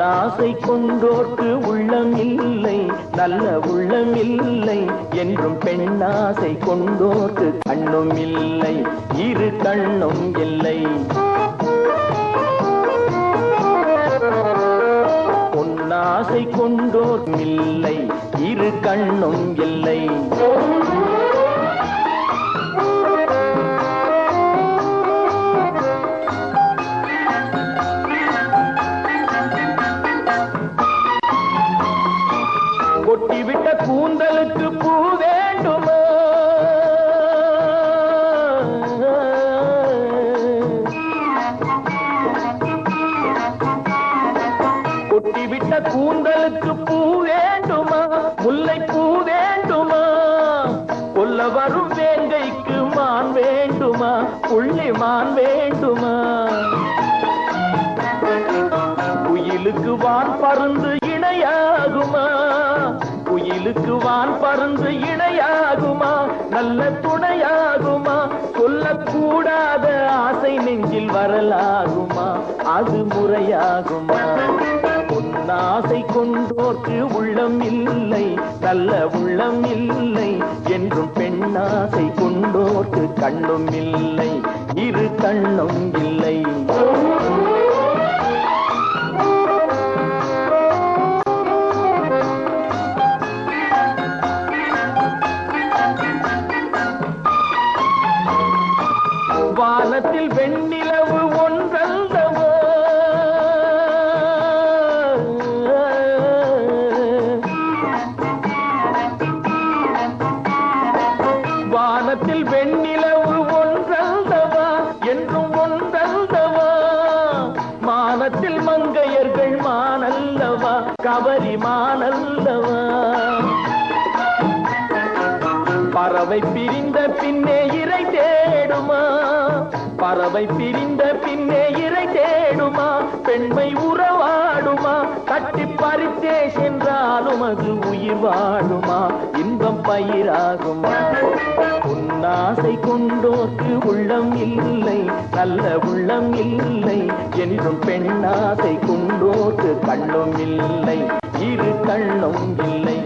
பொன்னாசை கொண்டோர்க்கு உள்ளம் இல்லை, நல்ல உள்ளம் இல்லை என்றும் பெண்ணாசை கொண்டோர்க்கு கண்ணும் இல்லை, இரு கண்ணும் இல்லை. பொன்னாசை கொண்டோர் இல்லை, இரு கண்ணும் இல்லை. கொட்டிவிட்ட கூந்தலுக்கு பூ வேண்டுமா? கொட்டிவிட்ட கூந்தலுக்கு பூ வேண்டுமா? முல்லை பூ வேண்டுமா? கொல்ல வரும் வேங்கைக்கு மான் வேண்டுமா? புள்ளி மான் வேண்டுமா? குயிலுக்கு வான் பருந்து இணையாகுமா? குயிலுக்கு வான் பருந்து இணையாகுமா? நல்ல துணையாகுமா? சொல்லக்கூடாத ஆசை நெஞ்சில் வரலாகுமா? அது முறையாகுமா? பொன்னாசை கொண்டோர்க்கு உள்ளம் இல்லை, நல்ல உள்ளம் இல்லை என்றும் பெண்ணாசை கொண்டோர்க்கு கண்ணும் இல்லை, இரு கண்ணும் இல்லை. வானத்தில் வெண்ணிலவு ஒன்றல்லவோ? வானத்தில் வெண்ணிலவு ஒன்றல்லவா என்றும் ஒன்றல்லவா? மானத்தில் மங்கையர்கள் மானல்லவா? கவரி மானல்லவா? பறவை பிரிந்த பின்னே இறை தேடுமா? பறவை பிரிந்த பின்னே இறை தேடுமா? பெண்மை உறவாடுமா? கட்டி பறித்தே சென்றாலும் அது உயிர் வாழுமா? இன்பம் பயிராகுமா? பொன்னாசை கொண்டோர்க்கு உள்ளம் இல்லை, நல்ல உள்ளம் இல்லை என்றும் பெண்ணாசை கொண்டோர்க்கு கண்ணும் இல்லை, இரு கண்ணும் இல்லை.